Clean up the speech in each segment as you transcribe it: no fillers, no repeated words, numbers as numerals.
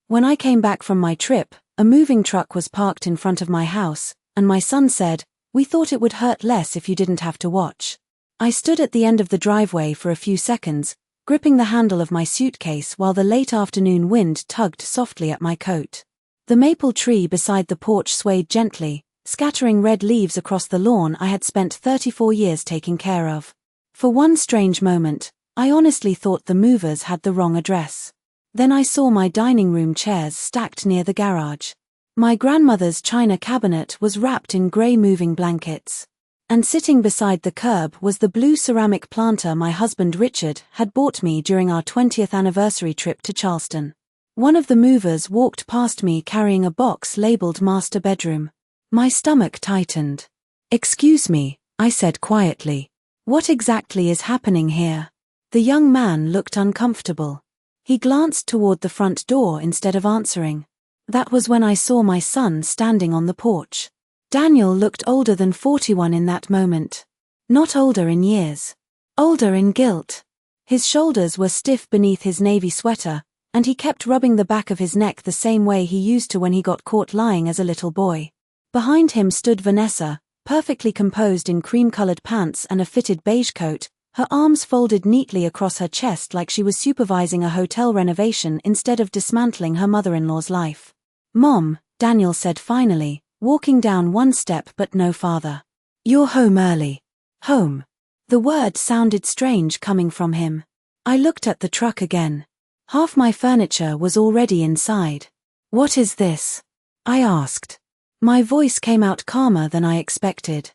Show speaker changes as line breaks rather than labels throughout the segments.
When I came back from my trip, a moving truck was parked in front of my house, and my son said, "We thought it would hurt less if you didn't have to watch." I stood at the end of the driveway for a few seconds, gripping the handle of my suitcase while the late afternoon wind tugged softly at my coat. The maple tree beside the porch swayed gently, scattering red leaves across the lawn I had spent 34 years taking care of. For one strange moment, I honestly thought the movers had the wrong address. Then I saw my dining room chairs stacked near the garage. My grandmother's china cabinet was wrapped in grey moving blankets. And sitting beside the curb was the blue ceramic planter my husband Richard had bought me during our 20th anniversary trip to Charleston. One of the movers walked past me carrying a box labeled master bedroom. My stomach tightened. "Excuse me," I said quietly. "What exactly is happening here?" The young man looked uncomfortable. He glanced toward the front door instead of answering. That was when I saw my son standing on the porch. Daniel looked older than 41 in that moment. Not older in years. Older in guilt. His shoulders were stiff beneath his navy sweater, and he kept rubbing the back of his neck the same way he used to when he got caught lying as a little boy. Behind him stood Vanessa, perfectly composed in cream-colored pants and a fitted beige coat, her arms folded neatly across her chest like she was supervising a hotel renovation instead of dismantling her mother-in-law's life. "Mom," Daniel said finally, walking down one step but no farther. "You're home early." Home. The word sounded strange coming from him. I looked at the truck again. Half my furniture was already inside. "What is this?" I asked. My voice came out calmer than I expected.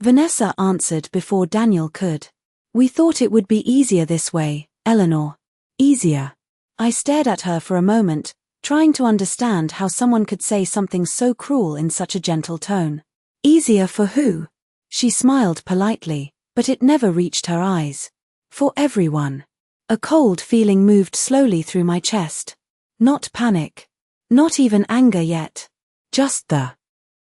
Vanessa answered before Daniel could. "We thought it would be easier this way, Eleanor." Easier. I stared at her for a moment, trying to understand how someone could say something so cruel in such a gentle tone. "Easier for who?" She smiled politely, but it never reached her eyes. "For everyone." A cold feeling moved slowly through my chest. Not panic. Not even anger yet. Just the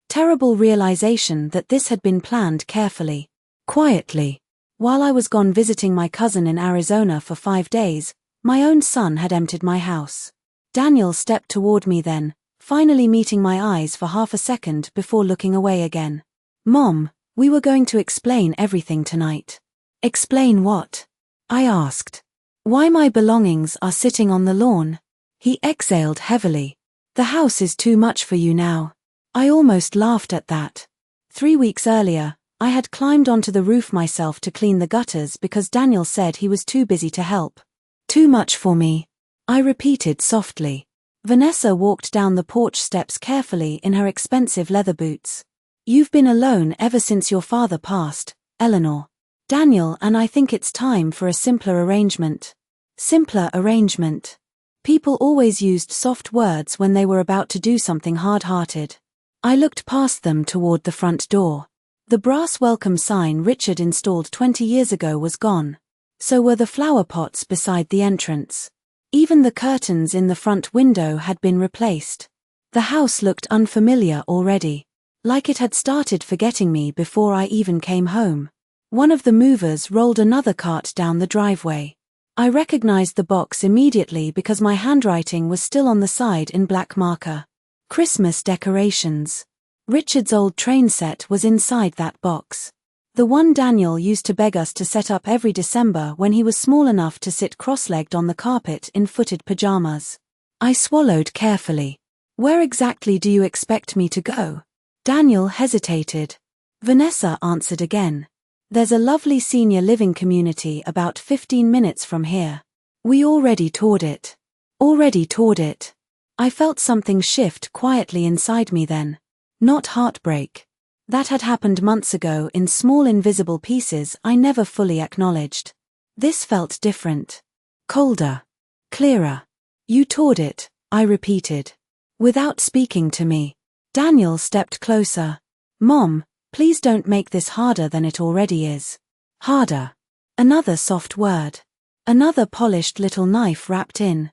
terrible realization that this had been planned carefully. Quietly. While I was gone visiting my cousin in Arizona for 5 days, my own son had emptied my house. Daniel stepped toward me then, finally meeting my eyes for half a second before looking away again. "Mom, we were going to explain everything tonight." "Explain what?" I asked. "Why my belongings are sitting on the lawn." He exhaled heavily. "The house is too much for you now." I almost laughed at that. 3 weeks earlier, I had climbed onto the roof myself to clean the gutters because Daniel said he was too busy to help. "Too much for me," I repeated softly. Vanessa walked down the porch steps carefully in her expensive leather boots. "You've been alone ever since your father passed, Eleanor. Daniel and I think it's time for a simpler arrangement." Simpler arrangement. People always used soft words when they were about to do something hard-hearted. I looked past them toward the front door. The brass welcome sign Richard installed 20 years ago was gone. So were the flower pots beside the entrance. Even the curtains in the front window had been replaced. The house looked unfamiliar already. Like it had started forgetting me before I even came home. One of the movers rolled another cart down the driveway. I recognized the box immediately because my handwriting was still on the side in black marker. Christmas decorations. Richard's old train set was inside that box. The one Daniel used to beg us to set up every December when he was small enough to sit cross-legged on the carpet in footed pajamas. I swallowed carefully. "Where exactly do you expect me to go?" Daniel hesitated. Vanessa answered again. "There's a lovely senior living community about 15 minutes from here. We already toured it." Already toured it. I felt something shift quietly inside me then. Not heartbreak. That had happened months ago in small invisible pieces I never fully acknowledged. This felt different. Colder. Clearer. "You toured it," I repeated. Without speaking to me. Daniel stepped closer. "Mom, please don't make this harder than it already is." Harder. Another soft word. Another polished little knife wrapped in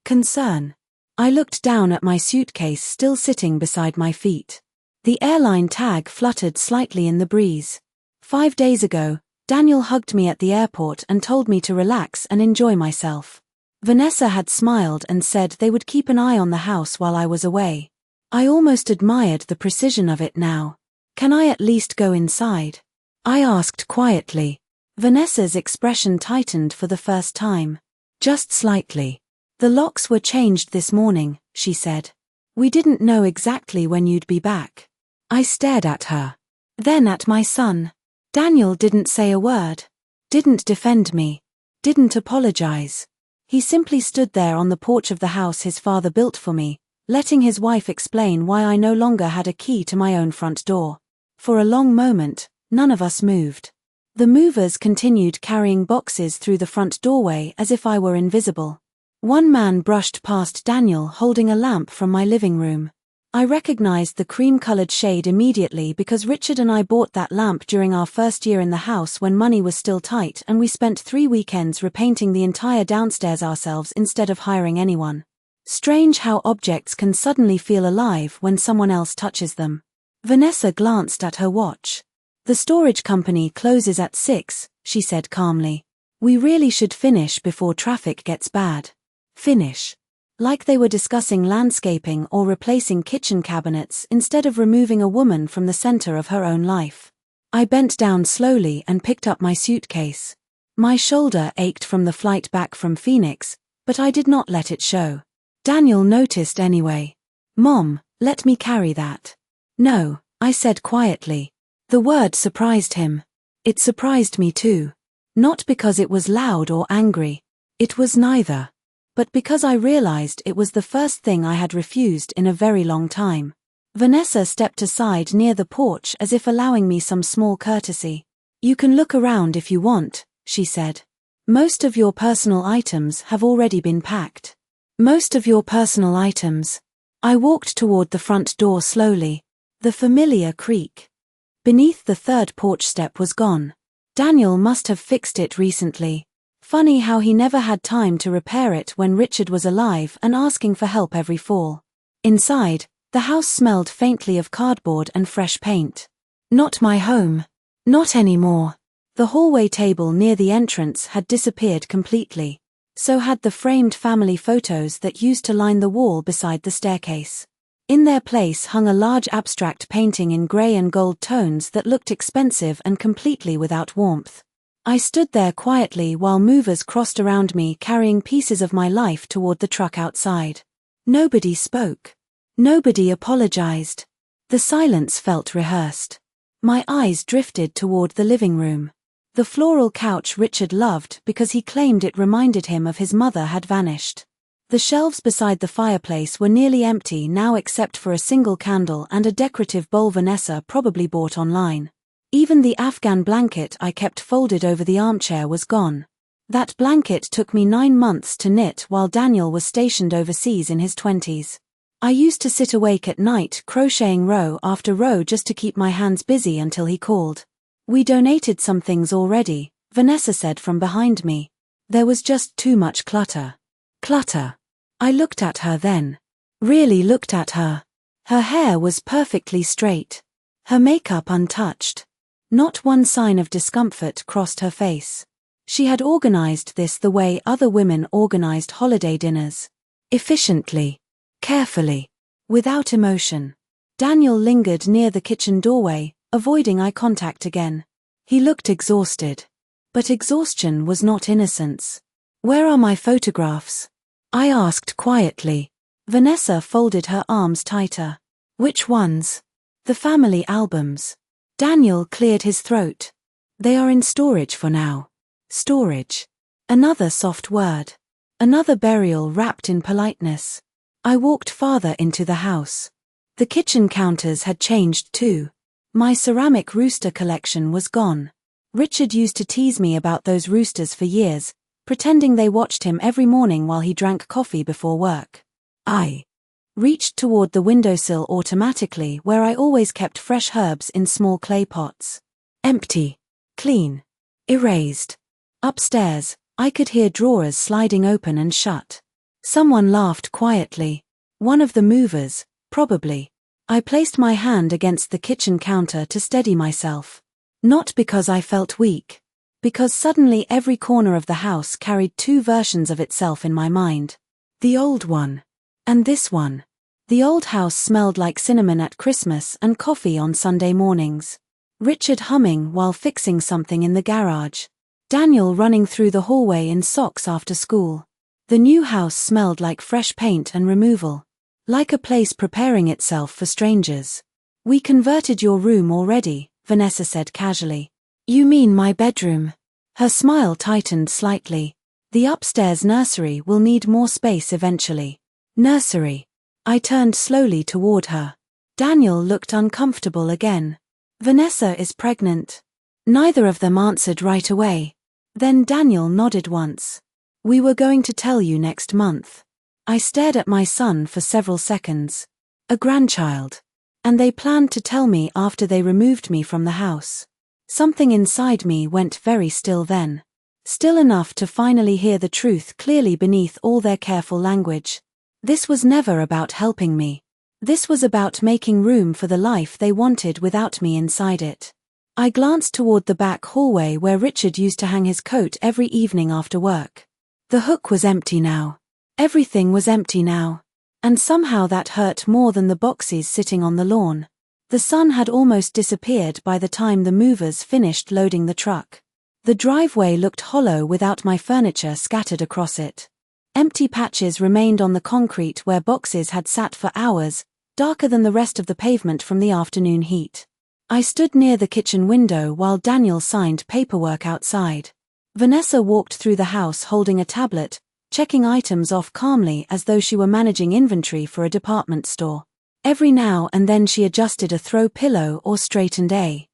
concern. I looked down at my suitcase still sitting beside my feet. The airline tag fluttered slightly in the breeze. 5 days ago, Daniel hugged me at the airport and told me to relax and enjoy myself. Vanessa had smiled and said they would keep an eye on the house while I was away. I almost admired the precision of it now. Can I at least go inside? I asked quietly. Vanessa's expression tightened for the first time. Just slightly. The locks were changed this morning, she said. We didn't know exactly when you'd be back. I stared at her. Then at my son. Daniel didn't say a word. Didn't defend me. Didn't apologize. He simply stood there on the porch of the house his father built for me, letting his wife explain why I no longer had a key to my own front door. For a long moment, none of us moved. The movers continued carrying boxes through the front doorway as if I were invisible. One man brushed past Daniel holding a lamp from my living room. I recognized the cream-colored shade immediately because Richard and I bought that lamp during our first year in the house when money was still tight, and we spent 3 weekends repainting the entire downstairs ourselves instead of hiring anyone. Strange how objects can suddenly feel alive when someone else touches them. Vanessa glanced at her watch. The storage company closes at 6, she said calmly. We really should finish before traffic gets bad. Finish. Like they were discussing landscaping or replacing kitchen cabinets instead of removing a woman from the center of her own life. I bent down slowly and picked up my suitcase. My shoulder ached from the flight back from Phoenix, but I did not let it show. Daniel noticed anyway. Mom, let me carry that. No, I said quietly. The word surprised him. It surprised me too. Not because it was loud or angry. It was neither. But because I realized it was the first thing I had refused in a very long time. Vanessa stepped aside near the porch as if allowing me some small courtesy. You can look around if you want, she said. Most of your personal items have already been packed. Most of your personal items. I walked toward the front door slowly. The familiar creak. Beneath the third porch step was gone. Daniel must have fixed it recently. Funny how he never had time to repair it when Richard was alive and asking for help every fall. Inside, the house smelled faintly of cardboard and fresh paint. Not my home. Not anymore. The hallway table near the entrance had disappeared completely. So had the framed family photos that used to line the wall beside the staircase. In their place hung a large abstract painting in grey and gold tones that looked expensive and completely without warmth. I stood there quietly while movers crossed around me carrying pieces of my life toward the truck outside. Nobody spoke. Nobody apologized. The silence felt rehearsed. My eyes drifted toward the living room. The floral couch Richard loved because he claimed it reminded him of his mother had vanished. The shelves beside the fireplace were nearly empty now except for a single candle and a decorative bowl Vanessa probably bought online. Even the Afghan blanket I kept folded over the armchair was gone. That blanket took me 9 months to knit while Daniel was stationed overseas in his 20s. I used to sit awake at night crocheting row after row just to keep my hands busy until he called. We donated some things already, Vanessa said from behind me. There was just too much clutter. Clutter. I looked at her then. Really looked at her. Her hair was perfectly straight. Her makeup untouched. Not one sign of discomfort crossed her face. She had organized this the way other women organized holiday dinners. Efficiently. Carefully. Without emotion. Daniel lingered near the kitchen doorway, avoiding eye contact again. He looked exhausted. But exhaustion was not innocence. Where are my photographs? I asked quietly. Vanessa folded her arms tighter. Which ones? The family albums. Daniel cleared his throat. They are in storage for now. Storage. Another soft word. Another burial wrapped in politeness. I walked farther into the house. The kitchen counters had changed too. My ceramic rooster collection was gone. Richard used to tease me about those roosters for years, pretending they watched him every morning while he drank coffee before work. I reached toward the windowsill automatically where I always kept fresh herbs in small clay pots. Empty. Clean. Erased. Upstairs, I could hear drawers sliding open and shut. Someone laughed quietly. One of the movers, probably. I placed my hand against the kitchen counter to steady myself. Not because I felt weak. because suddenly every corner of the house carried two versions of itself in my mind. The old one. And this one. The old house smelled like cinnamon at Christmas and coffee on Sunday mornings. Richard humming while fixing something in the garage. Daniel running through the hallway in socks after school. The new house smelled like fresh paint and removal. Like a place preparing itself for strangers. "We converted your room already," Vanessa said casually. "You mean my bedroom?" Her smile tightened slightly. "The upstairs nursery will need more space eventually." "Nursery?" I turned slowly toward her. Daniel looked uncomfortable again. "Vanessa is pregnant." Neither of them answered right away. Then Daniel nodded once. "We were going to tell you next month." I stared at my son for several seconds. A grandchild. And they planned to tell me after they removed me from the house. Something inside me went very still then. Still enough to finally hear the truth clearly beneath all their careful language. This was never about helping me. This was about making room for the life they wanted without me inside it. I glanced toward the back hallway where Richard used to hang his coat every evening after work. The hook was empty now. Everything was empty now. And somehow that hurt more than the boxes sitting on the lawn. The sun had almost disappeared by the time the movers finished loading the truck. The driveway looked hollow without my furniture scattered across it. Empty patches remained on the concrete where boxes had sat for hours, darker than the rest of the pavement from the afternoon heat. I stood near the kitchen window while Daniel signed paperwork outside. Vanessa walked through the house holding a tablet, checking items off calmly as though she were managing inventory for a department store. Every now and then she adjusted a throw pillow or straightened a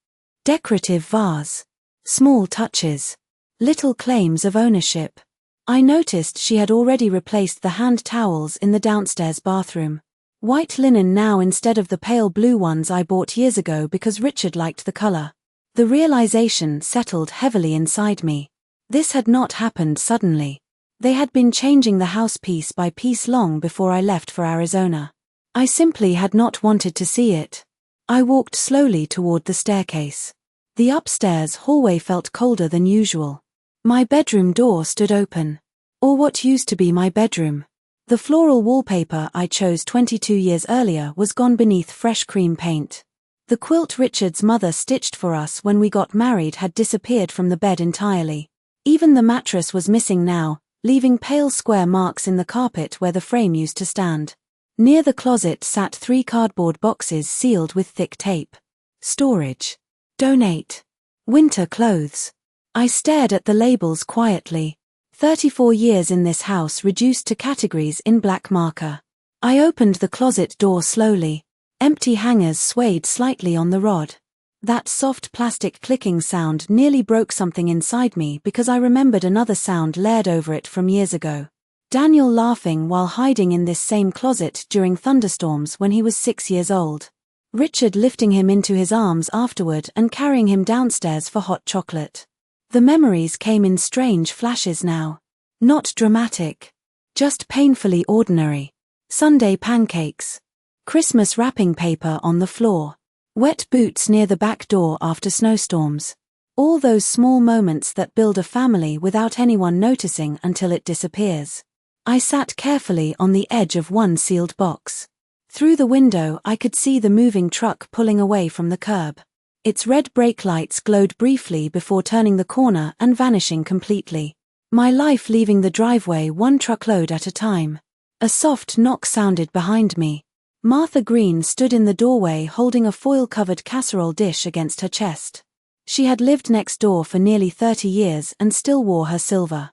decorative vase. Small touches. Little claims of ownership. I noticed she had already replaced the hand towels in the downstairs bathroom. White linen now instead of the pale blue ones I bought years ago because Richard liked the color. The realization settled heavily inside me. This had not happened suddenly. They had been changing the house piece by piece long before I left for Arizona. I simply had not wanted to see it. I walked slowly toward the staircase. The upstairs hallway felt colder than usual. My bedroom door stood open. Or what used to be my bedroom. The floral wallpaper I chose 22 years earlier was gone beneath fresh cream paint. The quilt Richard's mother stitched for us when we got married had disappeared from the bed entirely. Even the mattress was missing now, leaving pale square marks in the carpet where the frame used to stand. Near the closet sat 3 cardboard boxes sealed with thick tape. Storage. Donate. Winter clothes. I stared at the labels quietly. 34 years in this house reduced to categories in black marker. I opened the closet door slowly. Empty hangers swayed slightly on the rod. That soft plastic clicking sound nearly broke something inside me because I remembered another sound layered over it from years ago. Daniel laughing while hiding in this same closet during thunderstorms when he was 6 years old. Richard lifting him into his arms afterward and carrying him downstairs for hot chocolate. The memories came in strange flashes now. Not dramatic. Just painfully ordinary. Sunday pancakes. Christmas wrapping paper on the floor. Wet boots near the back door after snowstorms. All those small moments that build a family without anyone noticing until it disappears. I sat carefully on the edge of one sealed box. Through the window I could see the moving truck pulling away from the curb. Its red brake lights glowed briefly before turning the corner and vanishing completely. My life leaving the driveway one truckload at a time. A soft knock sounded behind me. Martha Green stood in the doorway holding a foil-covered casserole dish against her chest. She had lived next door for nearly 30 years and still wore her silver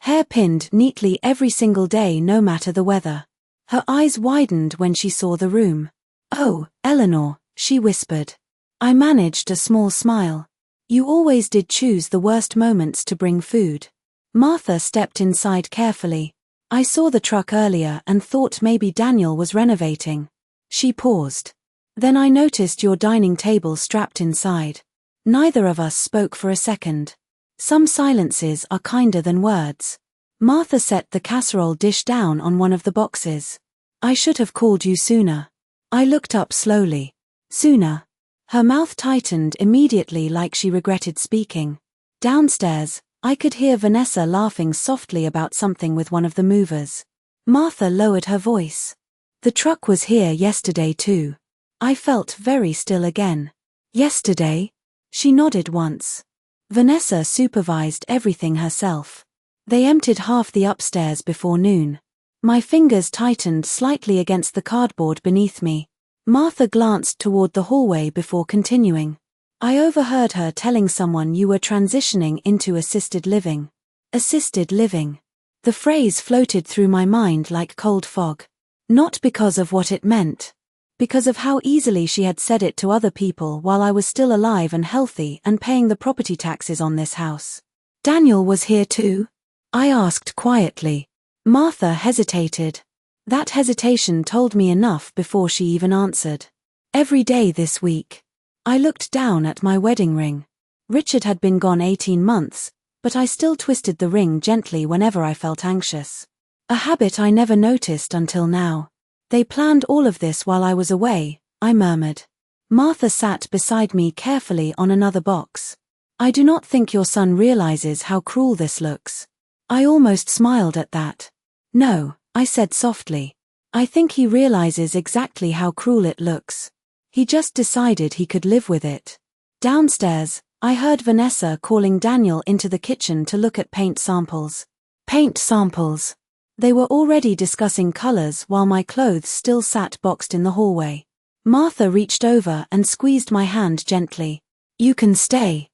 hair pinned neatly every single day no matter the weather. Her eyes widened when she saw the room. "Oh, Eleanor," she whispered. I managed a small smile. "You always did choose the worst moments to bring food." Martha stepped inside carefully. "I saw the truck earlier and thought maybe Daniel was renovating." She paused. "Then I noticed your dining table strapped inside." Neither of us spoke for a second. Some silences are kinder than words. Martha set the casserole dish down on one of the boxes. "I should have called you sooner." I looked up slowly. "Sooner?" Her mouth tightened immediately like she regretted speaking. Downstairs, I could hear Vanessa laughing softly about something with one of the movers. Martha lowered her voice. The truck was here yesterday too. I felt very still again. Yesterday? She nodded once. Vanessa supervised everything herself. They emptied half the upstairs before noon. My fingers tightened slightly against the cardboard beneath me. Martha glanced toward the hallway before continuing. I overheard her telling someone you were transitioning into assisted living. Assisted living. The phrase floated through my mind like cold fog. Not because of what it meant. Because of how easily she had said it to other people while I was still alive and healthy and paying the property taxes on this house. Daniel was here too? I asked quietly. Martha hesitated. That hesitation told me enough before she even answered. Every day this week. I looked down at my wedding ring. Richard had been gone 18 months, but I still twisted the ring gently whenever I felt anxious. A habit I never noticed until now. They planned all of this while I was away, I murmured. Martha sat beside me carefully on another box. I do not think your son realizes how cruel this looks. I almost smiled at that. No, I said softly. I think he realizes exactly how cruel it looks. He just decided he could live with it. Downstairs, I heard Vanessa calling Daniel into the kitchen to look at paint samples. Paint samples. They were already discussing colors while my clothes still sat boxed in the hallway. Martha reached over and squeezed my hand gently. You can stay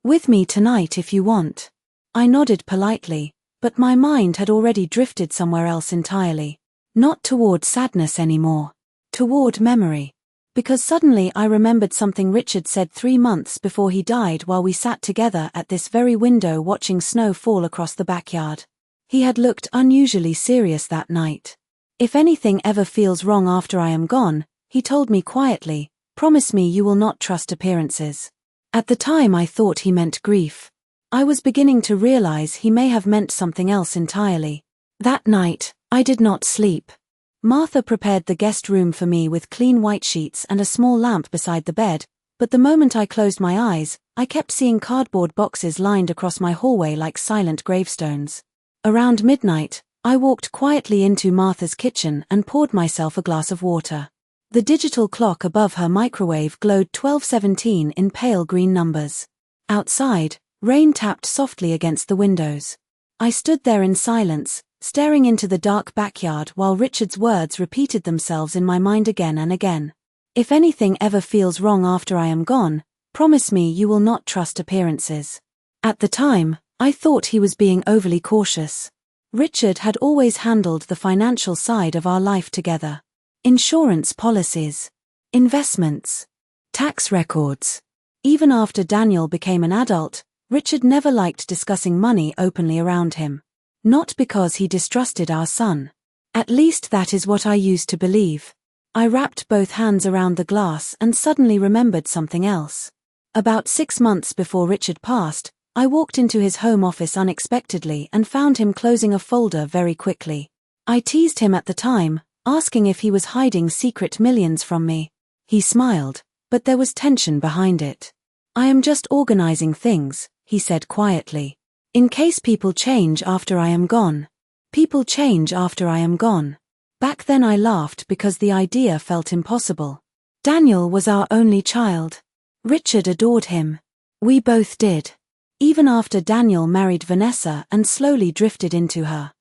with me tonight if you want. I nodded politely, but my mind had already drifted somewhere else entirely. Not toward sadness anymore. Toward memory. Because suddenly I remembered something Richard said 3 months before he died while we sat together at this very window watching snow fall across the backyard. He had looked unusually serious that night. If anything ever feels wrong after I am gone, he told me quietly, promise me you will not trust appearances. At the time I thought he meant grief. I was beginning to realize he may have meant something else entirely. That night, I did not sleep. Martha prepared the guest room for me with clean white sheets and a small lamp beside the bed, but the moment I closed my eyes, I kept seeing cardboard boxes lined across my hallway like silent gravestones. Around midnight, I walked quietly into Martha's kitchen and poured myself a glass of water. The digital clock above her microwave glowed 12:17 in pale green numbers. Outside, rain tapped softly against the windows. I stood there in silence, staring into the dark backyard while Richard's words repeated themselves in my mind again and again. If anything ever feels wrong after I am gone, promise me you will not trust appearances. At the time, I thought he was being overly cautious. Richard had always handled the financial side of our life together. Insurance policies, investments, tax records. Even after Daniel became an adult, Richard never liked discussing money openly around him. Not because he distrusted our son. At least that is what I used to believe. I wrapped both hands around the glass and suddenly remembered something else. About 6 months before Richard passed, I walked into his home office unexpectedly and found him closing a folder very quickly. I teased him at the time, asking if he was hiding secret millions from me. He smiled, but there was tension behind it. I am just organizing things, he said quietly. In case people change after I am gone. People change after I am gone. Back then I laughed because the idea felt impossible. Daniel was our only child. Richard adored him. We both did. Even after Daniel married Vanessa and slowly drifted into her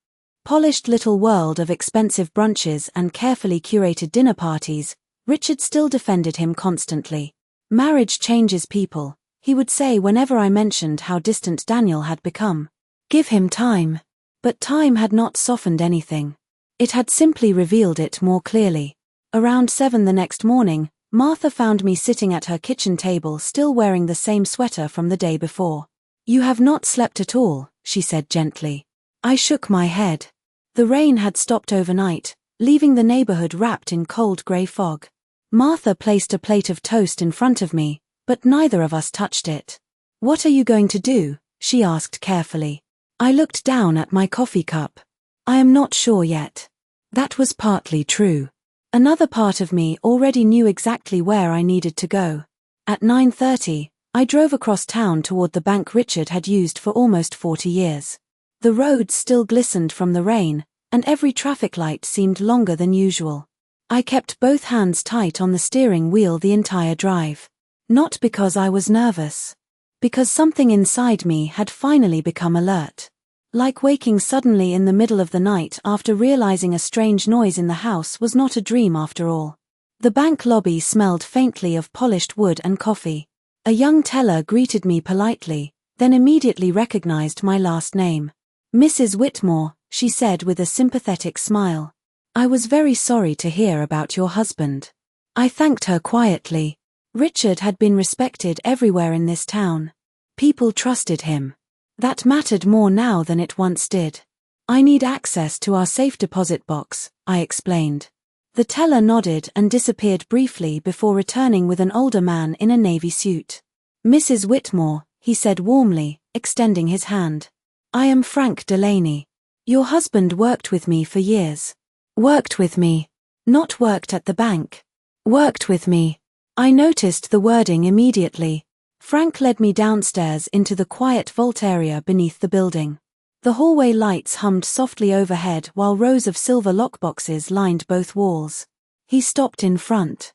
polished little world of expensive brunches and carefully curated dinner parties, Richard still defended him constantly. Marriage changes people, he would say whenever I mentioned how distant Daniel had become. Give him time. But time had not softened anything. It had simply revealed it more clearly. Around 7 the next morning, Martha found me sitting at her kitchen table still wearing the same sweater from the day before. You have not slept at all, she said gently. I shook my head. The rain had stopped overnight, leaving the neighborhood wrapped in cold gray fog. Martha placed a plate of toast in front of me, but neither of us touched it. What are you going to do? She asked carefully. I looked down at my coffee cup. I am not sure yet. That was partly true. Another part of me already knew exactly where I needed to go. At 9:30, I drove across town toward the bank Richard had used for almost 40 years. The roads still glistened from the rain, and every traffic light seemed longer than usual. I kept both hands tight on the steering wheel the entire drive. Not because I was nervous. Because something inside me had finally become alert. Like waking suddenly in the middle of the night after realizing a strange noise in the house was not a dream after all. The bank lobby smelled faintly of polished wood and coffee. A young teller greeted me politely, then immediately recognized my last name. "Mrs. Whitmore," she said with a sympathetic smile. "I was very sorry to hear about your husband." I thanked her quietly. Richard had been respected everywhere in this town. People trusted him. That mattered more now than it once did. "I need access to our safe deposit box," I explained. The teller nodded and disappeared briefly before returning with an older man in a navy suit. "Mrs. Whitmore," he said warmly, extending his hand. "I am Frank Delaney. Your husband worked with me for years." Worked with me. Not worked at the bank. Worked with me. I noticed the wording immediately. Frank led me downstairs into the quiet vault area beneath the building. The hallway lights hummed softly overhead while rows of silver lockboxes lined both walls. He stopped in front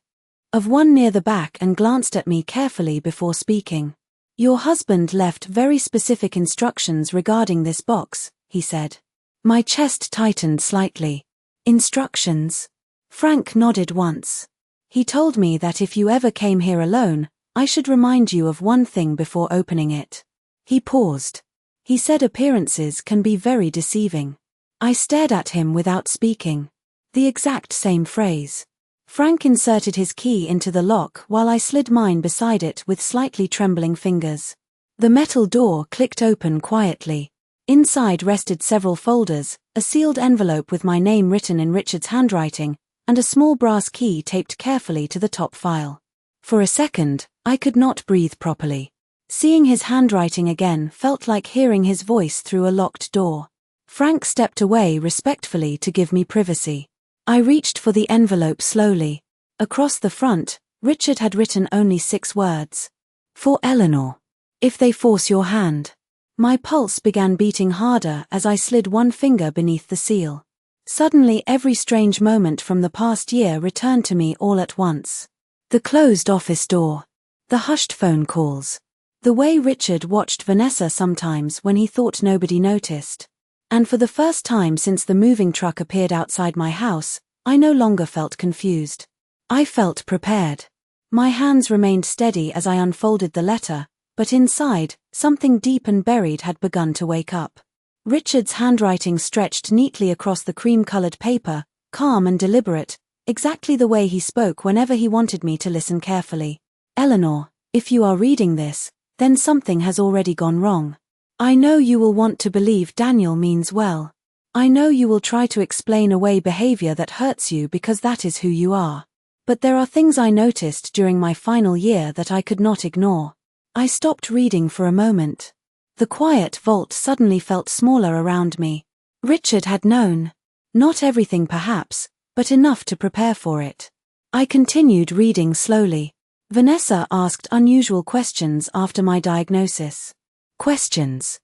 of one near the back and glanced at me carefully before speaking. "Your husband left very specific instructions regarding this box," he said. My chest tightened slightly. "Instructions?" Frank nodded once. "He told me that if you ever came here alone, I should remind you of one thing before opening it." He paused. He said appearances can be very deceiving. I stared at him without speaking. The exact same phrase. Frank inserted his key into the lock while I slid mine beside it with slightly trembling fingers. The metal door clicked open quietly. Inside rested several folders, a sealed envelope with my name written in Richard's handwriting, and a small brass key taped carefully to the top file. For a second, I could not breathe properly. Seeing his handwriting again felt like hearing his voice through a locked door. Frank stepped away respectfully to give me privacy. I reached for the envelope slowly. Across the front, Richard had written only 6 words. "For Eleanor. If they force your hand." My pulse began beating harder as I slid one finger beneath the seal. Suddenly every strange moment from the past year returned to me all at once. The closed office door. The hushed phone calls. The way Richard watched Vanessa sometimes when he thought nobody noticed. And for the first time since the moving truck appeared outside my house, I no longer felt confused. I felt prepared. My hands remained steady as I unfolded the letter, but inside, something deep and buried had begun to wake up. Richard's handwriting stretched neatly across the cream-colored paper, calm and deliberate, exactly the way he spoke whenever he wanted me to listen carefully. "Eleanor, if you are reading this, then something has already gone wrong. I know you will want to believe Daniel means well. I know you will try to explain away behavior that hurts you because that is who you are. But there are things I noticed during my final year that I could not ignore." I stopped reading for a moment. The quiet vault suddenly felt smaller around me. Richard had known. Not everything perhaps, but enough to prepare for it. I continued reading slowly. Vanessa asked unusual questions after my diagnosis. Questions.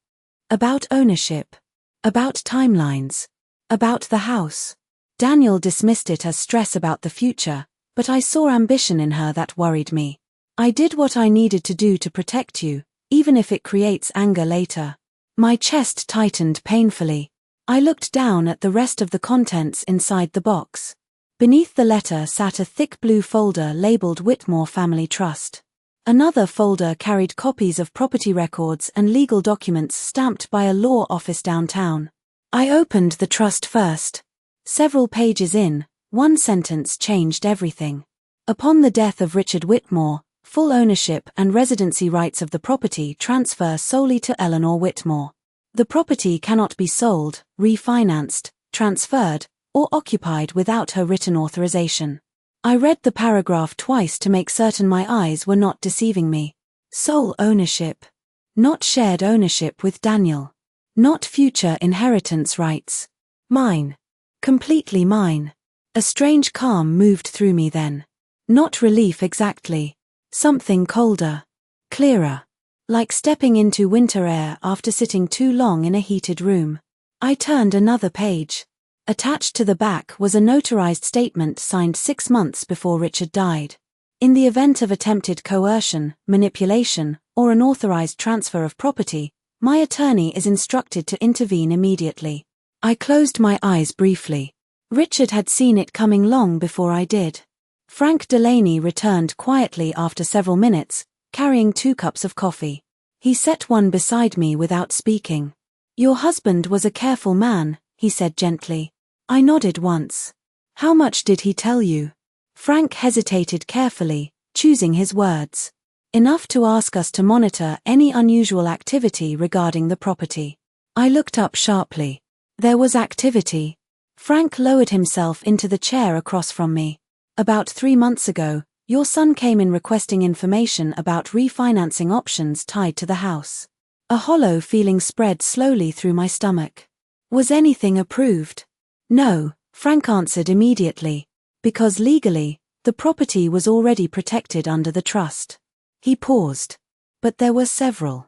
About ownership. About timelines. About the house. Daniel dismissed it as stress about the future, but I saw ambition in her that worried me. "I did what I needed to do to protect you, even if it creates anger later." My chest tightened painfully. I looked down at the rest of the contents inside the box. Beneath the letter sat a thick blue folder labeled Whitmore Family Trust. Another folder carried copies of property records and legal documents stamped by a law office downtown. I opened the trust first. Several pages in, one sentence changed everything. Upon the death of Richard Whitmore, full ownership and residency rights of the property transfer solely to Eleanor Whitmore. The property cannot be sold, refinanced, transferred, or occupied without her written authorization. I read the paragraph twice to make certain my eyes were not deceiving me. Sole ownership. Not shared ownership with Daniel. Not future inheritance rights. Mine. Completely mine. A strange calm moved through me then. Not relief exactly. Something colder. Clearer. Like stepping into winter air after sitting too long in a heated room. I turned another page. Attached to the back was a notarized statement signed 6 months before Richard died. In the event of attempted coercion, manipulation, or unauthorized transfer of property, my attorney is instructed to intervene immediately. I closed my eyes briefly. Richard had seen it coming long before I did. Frank Delaney returned quietly after several minutes, carrying 2 cups of coffee. He set one beside me without speaking. "Your husband was a careful man," he said gently. I nodded once. "How much did he tell you?" Frank hesitated carefully, choosing his words. "Enough to ask us to monitor any unusual activity regarding the property." I looked up sharply. There was activity. Frank lowered himself into the chair across from me. "About 3 months ago, your son came in requesting information about refinancing options tied to the house." A hollow feeling spread slowly through my stomach. "Was anything approved?" "No," Frank answered immediately. "Because legally, the property was already protected under the trust." He paused. "But there were several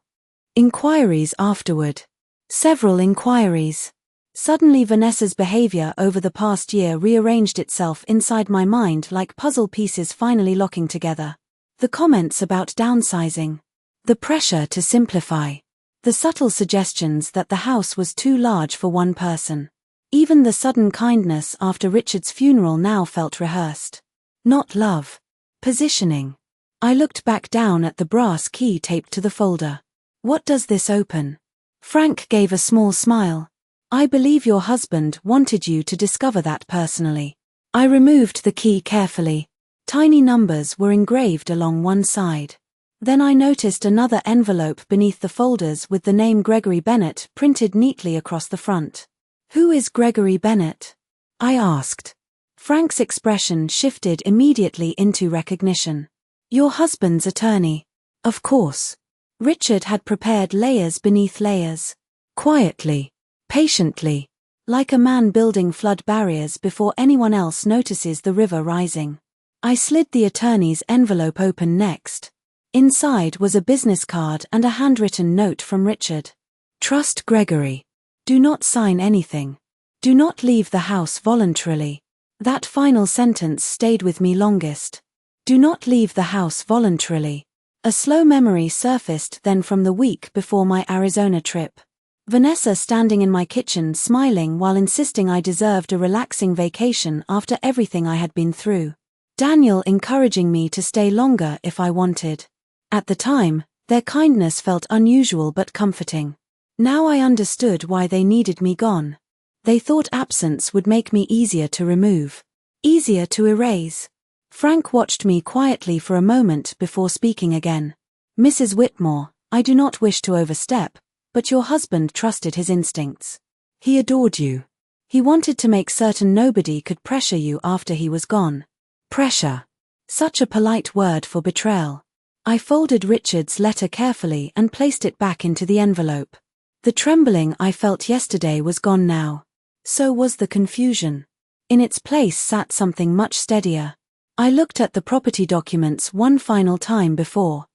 inquiries afterward." Several inquiries. Suddenly Vanessa's behavior over the past year rearranged itself inside my mind like puzzle pieces finally locking together. The comments about downsizing. The pressure to simplify. The subtle suggestions that the house was too large for one person. Even the sudden kindness after Richard's funeral now felt rehearsed. Not love. Positioning. I looked back down at the brass key taped to the folder. "What does this open?" Frank gave a small smile. "I believe your husband wanted you to discover that personally." I removed the key carefully. Tiny numbers were engraved along one side. Then I noticed another envelope beneath the folders with the name Gregory Bennett printed neatly across the front. "Who is Gregory Bennett?" I asked. Frank's expression shifted immediately into recognition. "Your husband's attorney." Of course. Richard had prepared layers beneath layers. Quietly. Patiently. Like a man building flood barriers before anyone else notices the river rising. I slid the attorney's envelope open next. Inside was a business card and a handwritten note from Richard. "Trust Gregory. Do not sign anything. Do not leave the house voluntarily." That final sentence stayed with me longest. Do not leave the house voluntarily. A slow memory surfaced then from the week before my Arizona trip. Vanessa standing in my kitchen smiling while insisting I deserved a relaxing vacation after everything I had been through. Daniel encouraging me to stay longer if I wanted. At the time, their kindness felt unusual but comforting. Now I understood why they needed me gone. They thought absence would make me easier to remove. Easier to erase. Frank watched me quietly for a moment before speaking again. "Mrs. Whitmore, I do not wish to overstep, but your husband trusted his instincts. He adored you. He wanted to make certain nobody could pressure you after he was gone." Pressure. Such a polite word for betrayal. I folded Richard's letter carefully and placed it back into the envelope. The trembling I felt yesterday was gone now. So was the confusion. In its place sat something much steadier. I looked at the property documents one final time before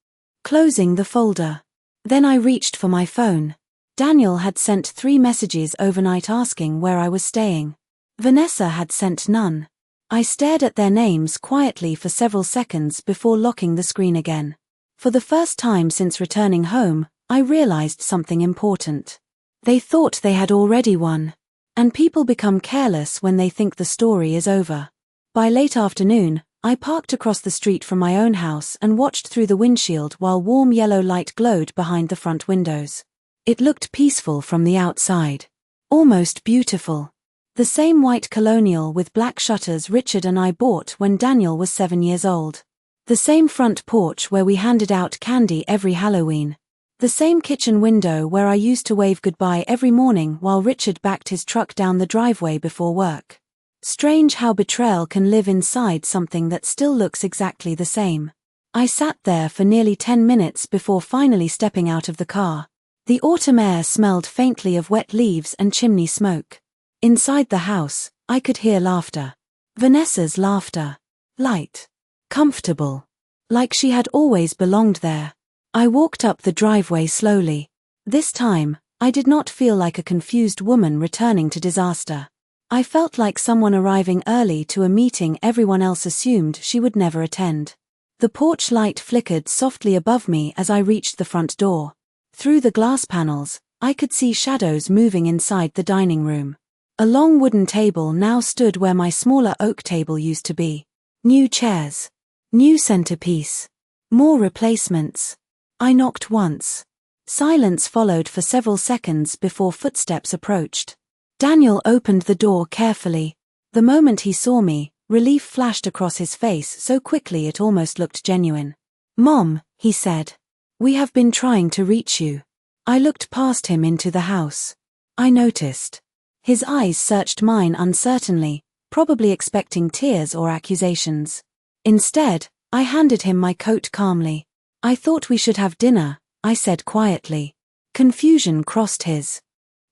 closing the folder. Then I reached for my phone. Daniel had sent 3 messages overnight asking where I was staying. Vanessa had sent none. I stared at their names quietly for several seconds before locking the screen again. For the first time since returning home, I realized something important. They thought they had already won. And people become careless when they think the story is over. By late afternoon, I parked across the street from my own house and watched through the windshield while warm yellow light glowed behind the front windows. It looked peaceful from the outside. Almost beautiful. The same white colonial with black shutters Richard and I bought when Daniel was 7 years old. The same front porch where we handed out candy every Halloween. The same kitchen window where I used to wave goodbye every morning while Richard backed his truck down the driveway before work. Strange how betrayal can live inside something that still looks exactly the same. I sat there for nearly 10 minutes before finally stepping out of the car. The autumn air smelled faintly of wet leaves and chimney smoke. Inside the house, I could hear laughter. Vanessa's laughter. Light. Comfortable. Like she had always belonged there. I walked up the driveway slowly. This time, I did not feel like a confused woman returning to disaster. I felt like someone arriving early to a meeting everyone else assumed she would never attend. The porch light flickered softly above me as I reached the front door. Through the glass panels, I could see shadows moving inside the dining room. A long wooden table now stood where my smaller oak table used to be. New chairs. New centerpiece. More replacements. I knocked once. Silence followed for several seconds before footsteps approached. Daniel opened the door carefully. The moment he saw me, relief flashed across his face so quickly it almost looked genuine. "Mom," he said. "We have been trying to reach you." I looked past him into the house. I noticed. His eyes searched mine uncertainly, probably expecting tears or accusations. Instead, I handed him my coat calmly. "I thought we should have dinner," I said quietly. Confusion crossed his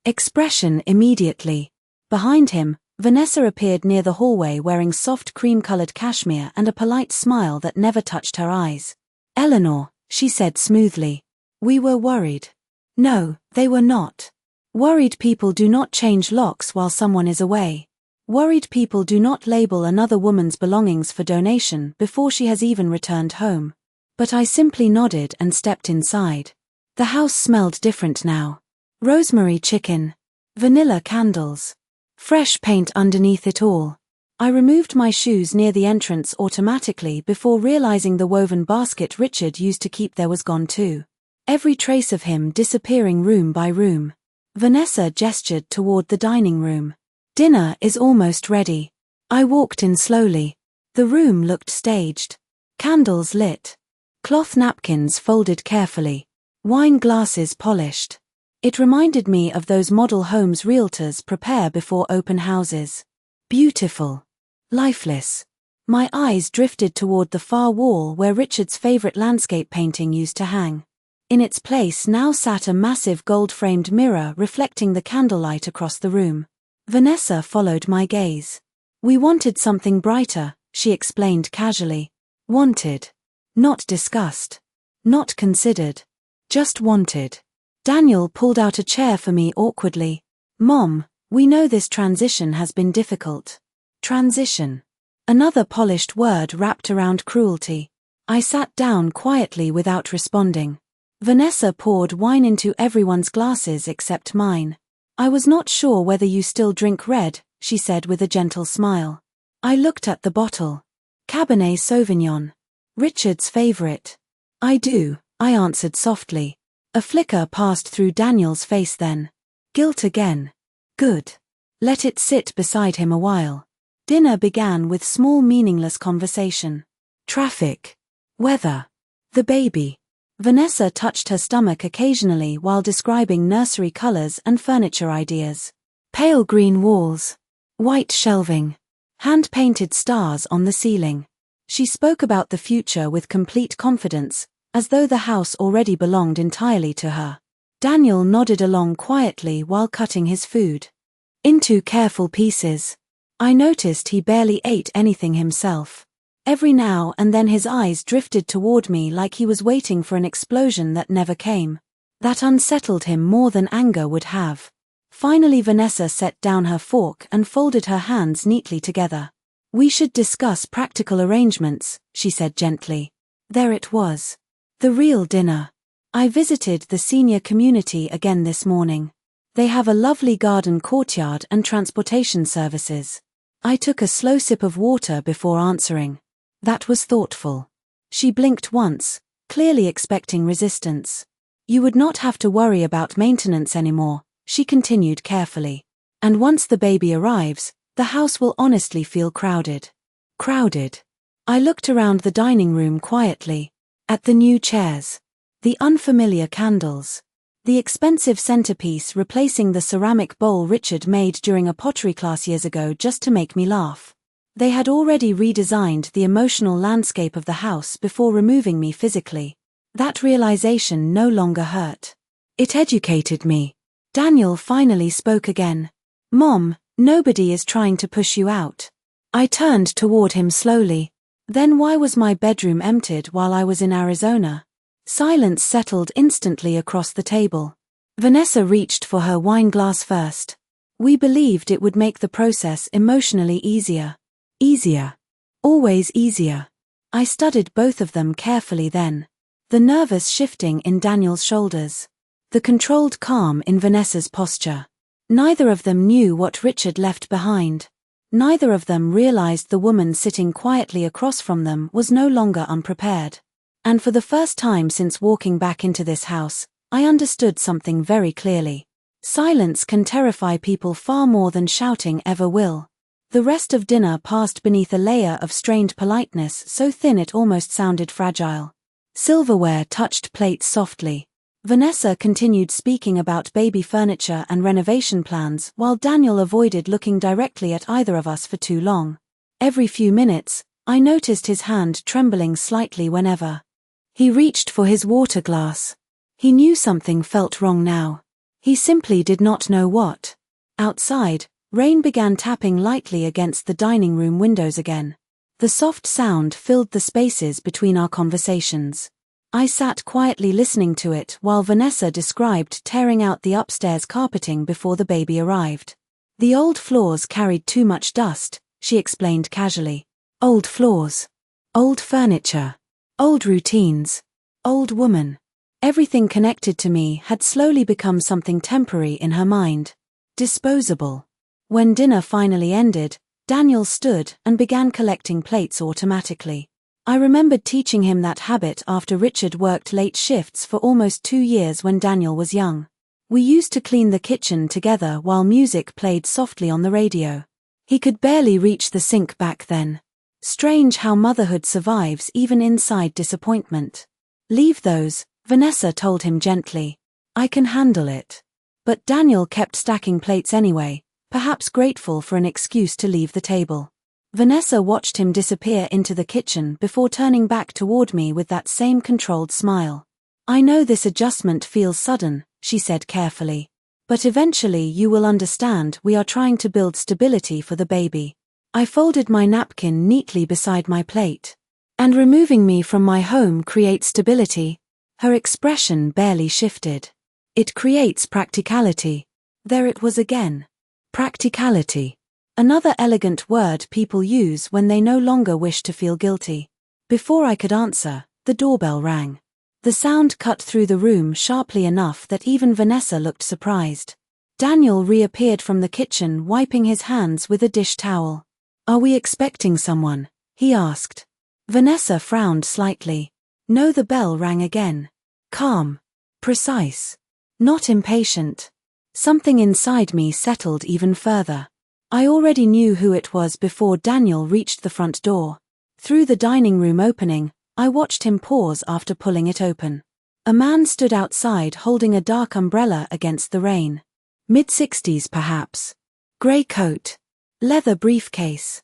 expression immediately. Behind him, Vanessa appeared near the hallway wearing soft cream-colored cashmere and a polite smile that never touched her eyes. "Eleanor," she said smoothly. "We were worried." No, they were not. Worried people do not change locks while someone is away. Worried people do not label another woman's belongings for donation before she has even returned home. But I simply nodded and stepped inside. The house smelled different now. Rosemary chicken. Vanilla candles. Fresh paint underneath it all. I removed my shoes near the entrance automatically before realizing the woven basket Richard used to keep there was gone too. Every trace of him disappearing room by room. Vanessa gestured toward the dining room. "Dinner is almost ready." I walked in slowly. The room looked staged. Candles lit. Cloth napkins folded carefully. Wine glasses polished. It reminded me of those model homes realtors prepare before open houses. Beautiful. Lifeless. My eyes drifted toward the far wall where Richard's favorite landscape painting used to hang. In its place now sat a massive gold-framed mirror reflecting the candlelight across the room. Vanessa followed my gaze. "We wanted something brighter," she explained casually. "Wanted. Not discussed. Not considered. Just wanted." Daniel pulled out a chair for me awkwardly. "Mom, we know this transition has been difficult." Transition. Another polished word wrapped around cruelty. I sat down quietly without responding. Vanessa poured wine into everyone's glasses except mine. "I was not sure whether you still drink red," she said with a gentle smile. I looked at the bottle. Cabernet Sauvignon. Richard's favorite. "I do," I answered softly. A flicker passed through Daniel's face then. Guilt again. Good. Let it sit beside him a while. Dinner began with small meaningless conversation. Traffic. Weather. The baby. Vanessa touched her stomach occasionally while describing nursery colors and furniture ideas. Pale green walls. White shelving. Hand-painted stars on the ceiling. She spoke about the future with complete confidence, as though the house already belonged entirely to her. Daniel nodded along quietly while cutting his food. Into careful pieces. I noticed he barely ate anything himself. Every now and then his eyes drifted toward me like he was waiting for an explosion that never came. That unsettled him more than anger would have. Finally Vanessa set down her fork and folded her hands neatly together. "We should discuss practical arrangements," she said gently. There it was. The real dinner. I visited the senior community again this morning. They have a lovely garden courtyard and transportation services. I took a slow sip of water before answering. That was thoughtful. She blinked once, clearly expecting resistance. "You would not have to worry about maintenance anymore," she continued carefully. "And once the baby arrives, the house will honestly feel crowded." Crowded. I looked around the dining room quietly. At the new chairs. The unfamiliar candles. The expensive centerpiece replacing the ceramic bowl Richard made during a pottery class years ago just to make me laugh. They had already redesigned the emotional landscape of the house before removing me physically. That realization no longer hurt. It educated me. Daniel finally spoke again. "Mom, nobody is trying to push you out." I turned toward him slowly. Then why was my bedroom emptied while I was in Arizona? Silence settled instantly across the table. Vanessa reached for her wine glass first. We believed it would make the process emotionally easier. Easier. Always easier. I studied both of them carefully then. The nervous shifting in Daniel's shoulders. The controlled calm in Vanessa's posture. Neither of them knew what Richard left behind. Neither of them realized the woman sitting quietly across from them was no longer unprepared. And for the first time since walking back into this house, I understood something very clearly. Silence can terrify people far more than shouting ever will. The rest of dinner passed beneath a layer of strained politeness so thin it almost sounded fragile. Silverware touched plates softly. Vanessa continued speaking about baby furniture and renovation plans while Daniel avoided looking directly at either of us for too long. Every few minutes, I noticed his hand trembling slightly whenever he reached for his water glass. He knew something felt wrong now. He simply did not know what. Outside, rain began tapping lightly against the dining room windows again. The soft sound filled the spaces between our conversations. I sat quietly listening to it while Vanessa described tearing out the upstairs carpeting before the baby arrived. The old floors carried too much dust, she explained casually. Old floors. Old furniture. Old routines. Old woman. Everything connected to me had slowly become something temporary in her mind. Disposable. When dinner finally ended, Daniel stood and began collecting plates automatically. I remembered teaching him that habit after Richard worked late shifts for almost 2 years when Daniel was young. We used to clean the kitchen together while music played softly on the radio. He could barely reach the sink back then. Strange how motherhood survives even inside disappointment. Leave those, Vanessa told him gently. I can handle it. But Daniel kept stacking plates anyway, perhaps grateful for an excuse to leave the table. Vanessa watched him disappear into the kitchen before turning back toward me with that same controlled smile. I know this adjustment feels sudden, she said carefully. But eventually you will understand we are trying to build stability for the baby. I folded my napkin neatly beside my plate. And removing me from my home creates stability. Her expression barely shifted. It creates practicality. There it was again. Practicality. Another elegant word people use when they no longer wish to feel guilty. Before I could answer, the doorbell rang. The sound cut through the room sharply enough that even Vanessa looked surprised. Daniel reappeared from the kitchen wiping his hands with a dish towel. Are we expecting someone? He asked. Vanessa frowned slightly. No, the bell rang again. Calm. Precise. Not impatient. Something inside me settled even further. I already knew who it was before Daniel reached the front door. Through the dining room opening, I watched him pause after pulling it open. A man stood outside holding a dark umbrella against the rain. Mid-60s perhaps. Grey coat. Leather briefcase.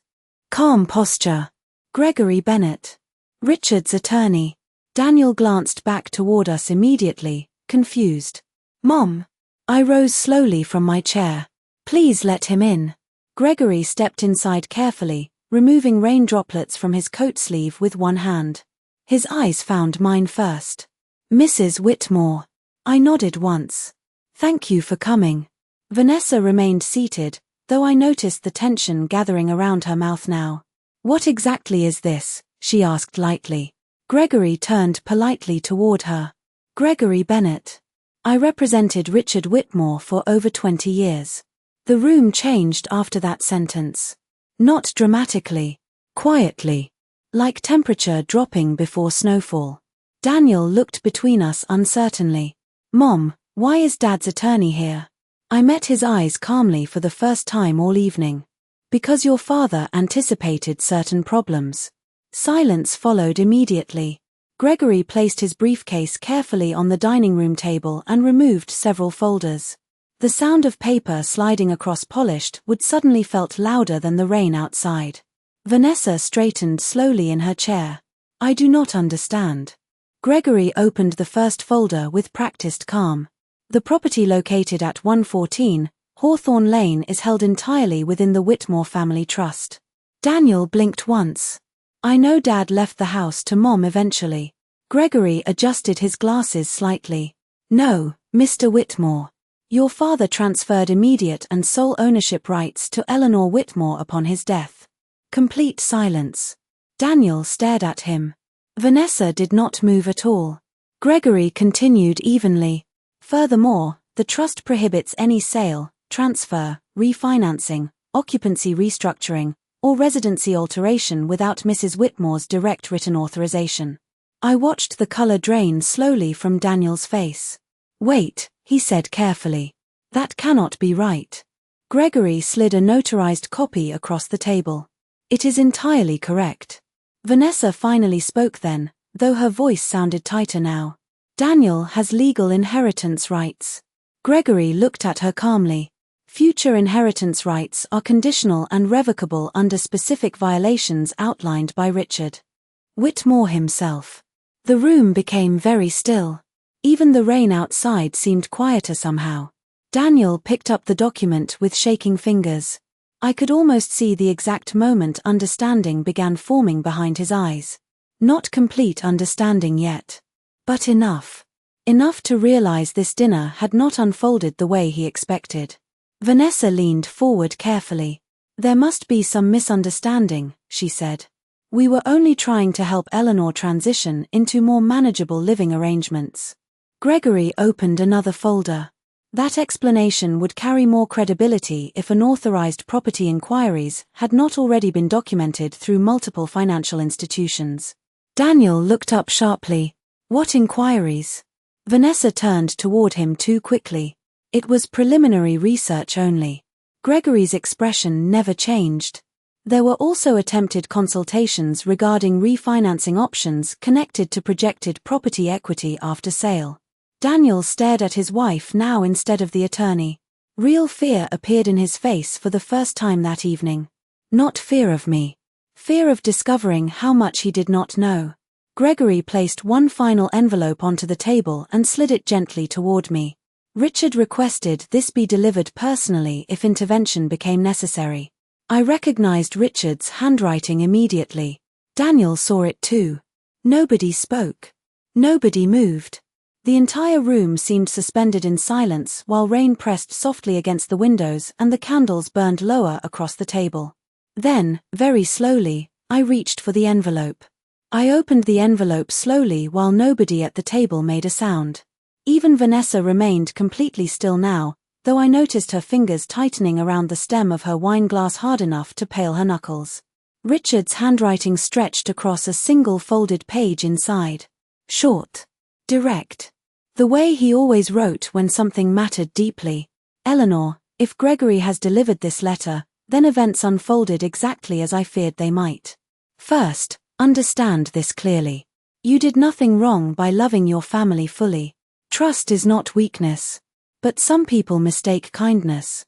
Calm posture. Gregory Bennett. Richard's attorney. Daniel glanced back toward us immediately, confused. Mom. I rose slowly from my chair. Please let him in. Gregory stepped inside carefully, removing rain droplets from his coat sleeve with one hand. His eyes found mine first. Mrs. Whitmore. I nodded once. Thank you for coming. Vanessa remained seated, though I noticed the tension gathering around her mouth now. What exactly is this? She asked lightly. Gregory turned politely toward her. Gregory Bennett. I represented Richard Whitmore for over 20 years. The room changed after that sentence. Not dramatically. Quietly. Like temperature dropping before snowfall. Daniel looked between us uncertainly. Mom, why is Dad's attorney here? I met his eyes calmly for the first time all evening. Because your father anticipated certain problems. Silence followed immediately. Gregory placed his briefcase carefully on the dining room table and removed several folders. The sound of paper sliding across polished wood suddenly felt louder than the rain outside. Vanessa straightened slowly in her chair. I do not understand. Gregory opened the first folder with practiced calm. The property located at 114 Hawthorne Lane is held entirely within the Whitmore family trust. Daniel blinked once. I know Dad left the house to Mom eventually. Gregory adjusted his glasses slightly. No, Mr. Whitmore. Your father transferred immediate and sole ownership rights to Eleanor Whitmore upon his death. Complete silence. Daniel stared at him. Vanessa did not move at all. Gregory continued evenly. Furthermore, the trust prohibits any sale, transfer, refinancing, occupancy restructuring, or residency alteration without Mrs. Whitmore's direct written authorization. I watched the color drain slowly from Daniel's face. Wait, he said carefully. That cannot be right. Gregory slid a notarized copy across the table. It is entirely correct. Vanessa finally spoke then, though her voice sounded tighter now. Daniel has legal inheritance rights. Gregory looked at her calmly. Future inheritance rights are conditional and revocable under specific violations outlined by Richard Whitmore himself. The room became very still. Even the rain outside seemed quieter somehow. Daniel picked up the document with shaking fingers. I could almost see the exact moment understanding began forming behind his eyes. Not complete understanding yet. But enough. Enough to realize this dinner had not unfolded the way he expected. Vanessa leaned forward carefully. There must be some misunderstanding, she said. We were only trying to help Eleanor transition into more manageable living arrangements. Gregory opened another folder. That explanation would carry more credibility if unauthorized property inquiries had not already been documented through multiple financial institutions. Daniel looked up sharply. What inquiries? Vanessa turned toward him too quickly. It was preliminary research only. Gregory's expression never changed. There were also attempted consultations regarding refinancing options connected to projected property equity after sale. Daniel stared at his wife now instead of the attorney. Real fear appeared in his face for the first time that evening. Not fear of me. Fear of discovering how much he did not know. Gregory placed one final envelope onto the table and slid it gently toward me. Richard requested this be delivered personally if intervention became necessary. I recognized Richard's handwriting immediately. Daniel saw it too. Nobody spoke. Nobody moved. The entire room seemed suspended in silence while rain pressed softly against the windows and the candles burned lower across the table. Then, very slowly, I reached for the envelope. I opened the envelope slowly while nobody at the table made a sound. Even Vanessa remained completely still now, though I noticed her fingers tightening around the stem of her wine glass hard enough to pale her knuckles. Richard's handwriting stretched across a single folded page inside. Short. Direct. The way he always wrote when something mattered deeply. Eleanor, if Gregory has delivered this letter, then events unfolded exactly as I feared they might. First, understand this clearly. You did nothing wrong by loving your family fully. Trust is not weakness. But some people mistake kindness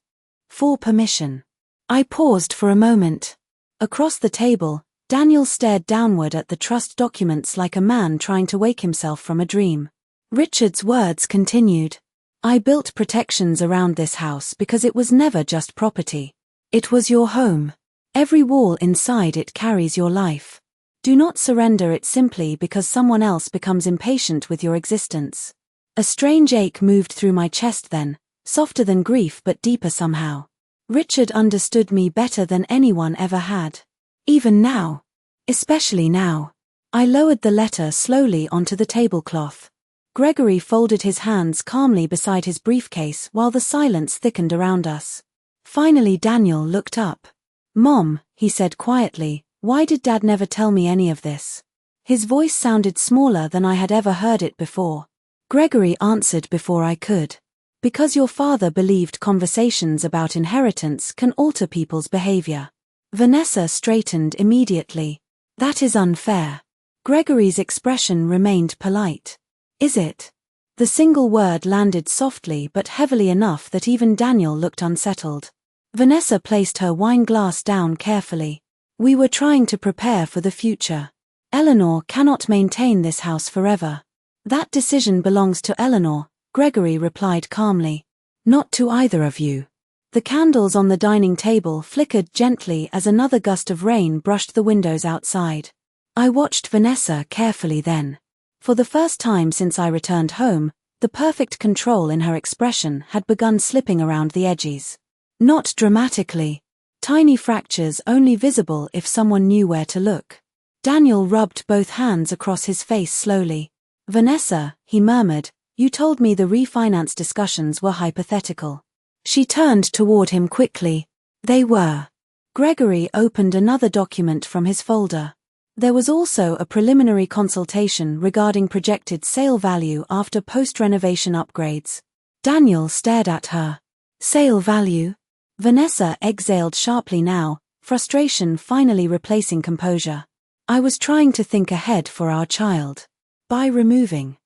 for permission. I paused for a moment. Across the table, Daniel stared downward at the trust documents like a man trying to wake himself from a dream. Richard's words continued. I built protections around this house because it was never just property. It was your home. Every wall inside it carries your life. Do not surrender it simply because someone else becomes impatient with your existence. A strange ache moved through my chest then, softer than grief but deeper somehow. Richard understood me better than anyone ever had. Even now. Especially now. I lowered the letter slowly onto the tablecloth. Gregory folded his hands calmly beside his briefcase while the silence thickened around us. Finally Daniel looked up. Mom, he said quietly, why did Dad never tell me any of this? His voice sounded smaller than I had ever heard it before. Gregory answered before I could. Because your father believed conversations about inheritance can alter people's behavior. Vanessa straightened immediately. That is unfair. Gregory's expression remained polite. Is it? The single word landed softly but heavily enough that even Daniel looked unsettled. Vanessa placed her wine glass down carefully. We were trying to prepare for the future. Eleanor cannot maintain this house forever. That decision belongs to Eleanor, Gregory replied calmly. Not to either of you. The candles on the dining table flickered gently as another gust of rain brushed the windows outside. I watched Vanessa carefully then. For the first time since I returned home, the perfect control in her expression had begun slipping around the edges. Not dramatically. Tiny fractures only visible if someone knew where to look. Daniel rubbed both hands across his face slowly. "Vanessa," he murmured, "you told me the refinance discussions were hypothetical." She turned toward him quickly. "They were." Gregory opened another document from his folder. There was also a preliminary consultation regarding projected sale value after post-renovation upgrades. Daniel stared at her. "Sale value?" Vanessa exhaled sharply now, frustration finally replacing composure. "I was trying to think ahead for our child. By removing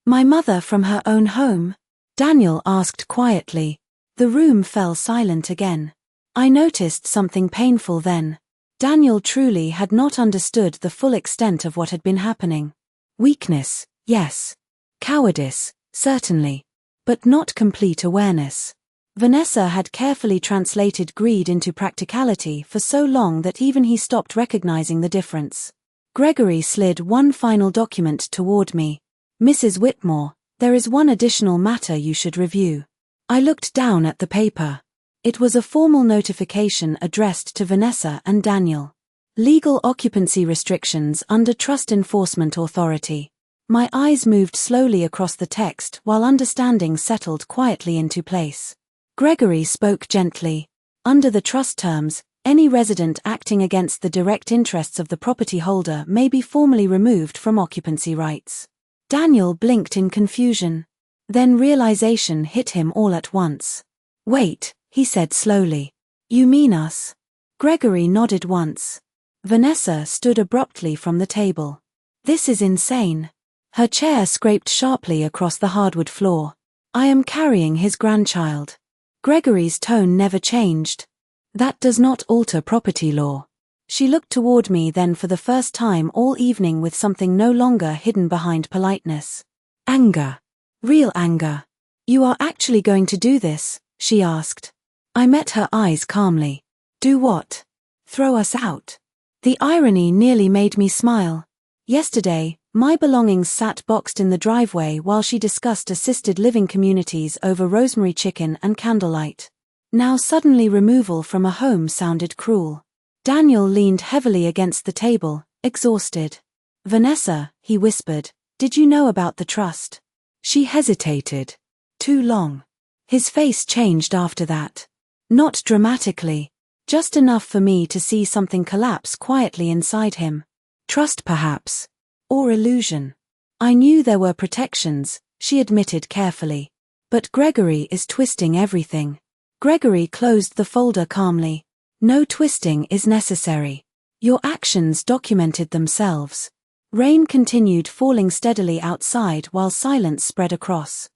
my mother from her own home?" Daniel asked quietly. The room fell silent again. I noticed something painful then. Daniel truly had not understood the full extent of what had been happening. Weakness, yes. Cowardice, certainly. But not complete awareness. Vanessa had carefully translated greed into practicality for so long that even he stopped recognizing the difference. Gregory slid one final document toward me. "Mrs. Whitmore, there is one additional matter you should review." I looked down at the paper. It was a formal notification addressed to Vanessa and Daniel. Legal occupancy restrictions under Trust Enforcement Authority. My eyes moved slowly across the text while understanding settled quietly into place. Gregory spoke gently. Under the trust terms, any resident acting against the direct interests of the property holder may be formally removed from occupancy rights. Daniel blinked in confusion. Then realization hit him all at once. "Wait," he said slowly. "You mean us?" Gregory nodded once. Vanessa stood abruptly from the table. "This is insane." Her chair scraped sharply across the hardwood floor. "I am carrying his grandchild." Gregory's tone never changed. "That does not alter property law." She looked toward me then for the first time all evening with something no longer hidden behind politeness. Anger. Real anger. "You are actually going to do this?" she asked. I met her eyes calmly. "Do what?" "Throw us out." The irony nearly made me smile. Yesterday, my belongings sat boxed in the driveway while she discussed assisted living communities over rosemary chicken and candlelight. Now suddenly removal from a home sounded cruel. Daniel leaned heavily against the table, exhausted. "Vanessa," he whispered, "did you know about the trust?" She hesitated. Too long. His face changed after that. Not dramatically. Just enough for me to see something collapse quietly inside him. Trust perhaps. Or illusion. I knew there were protections, she admitted carefully. But Gregory is twisting everything. Gregory closed the folder calmly. "No twisting is necessary. Your actions documented themselves." Rain continued falling steadily outside while silence spread across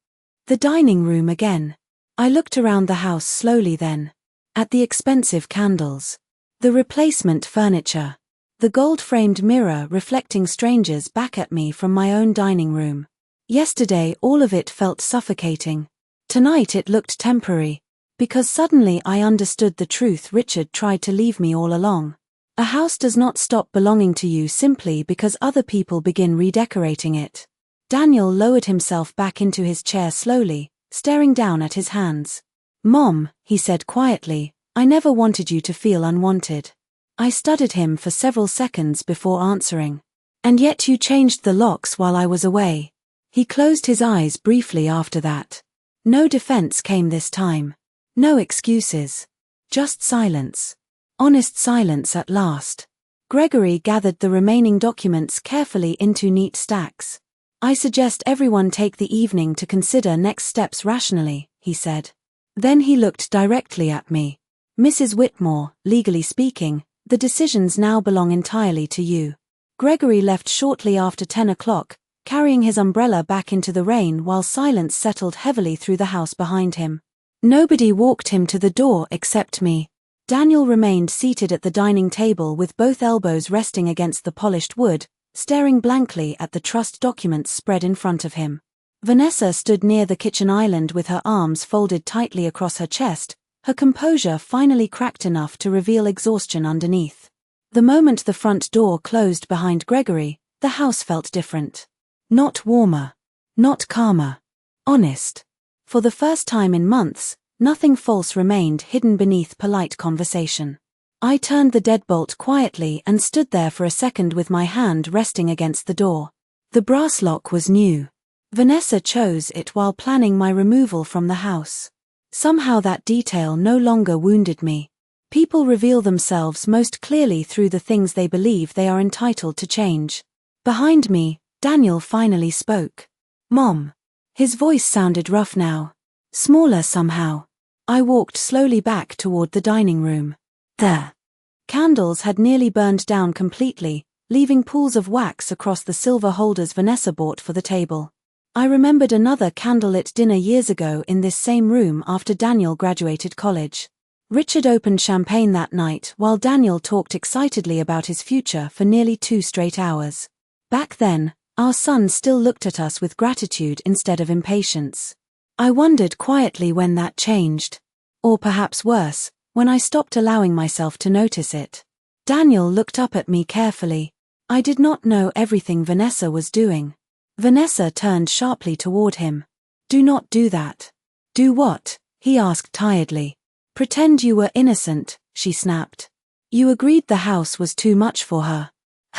the dining room again. I looked around the house slowly then. At the expensive candles. The replacement furniture. The gold-framed mirror reflecting strangers back at me from my own dining room. Yesterday all of it felt suffocating. Tonight it looked temporary. Because suddenly I understood the truth Richard tried to leave me all along. A house does not stop belonging to you simply because other people begin redecorating it. Daniel lowered himself back into his chair slowly, staring down at his hands. "Mom," he said quietly, "I never wanted you to feel unwanted." I studied him for several seconds before answering. "And yet you changed the locks while I was away." He closed his eyes briefly after that. No defense came this time. No excuses. Just silence. Honest silence at last. Gregory gathered the remaining documents carefully into neat stacks. "I suggest everyone take the evening to consider next steps rationally," he said. Then he looked directly at me. "Mrs. Whitmore, legally speaking, the decisions now belong entirely to you." Gregory left shortly after 10 o'clock, carrying his umbrella back into the rain while silence settled heavily through the house behind him. Nobody walked him to the door except me. Daniel remained seated at the dining table with both elbows resting against the polished wood, staring blankly at the trust documents spread in front of him. Vanessa stood near the kitchen island with her arms folded tightly across her chest, her composure finally cracked enough to reveal exhaustion underneath. The moment the front door closed behind Gregory, the house felt different. Not warmer. Not calmer. Honest. For the first time in months, nothing false remained hidden beneath polite conversation. I turned the deadbolt quietly and stood there for a second with my hand resting against the door. The brass lock was new. Vanessa chose it while planning my removal from the house. Somehow that detail no longer wounded me. People reveal themselves most clearly through the things they believe they are entitled to change. Behind me, Daniel finally spoke. "Mom." His voice sounded rough now. Smaller somehow. I walked slowly back toward the dining room. The candles had nearly burned down completely, leaving pools of wax across the silver holders Vanessa bought for the table. I remembered another candlelit dinner years ago in this same room after Daniel graduated college. Richard opened champagne that night while Daniel talked excitedly about his future for nearly 2 straight hours. Back then, our son still looked at us with gratitude instead of impatience. I wondered quietly when that changed. Or perhaps worse, when I stopped allowing myself to notice it. Daniel looked up at me carefully. I did not know everything Vanessa was doing. Vanessa turned sharply toward him. "Do not do that." "Do what?" he asked tiredly. "Pretend you were innocent," she snapped. "You agreed the house was too much for her."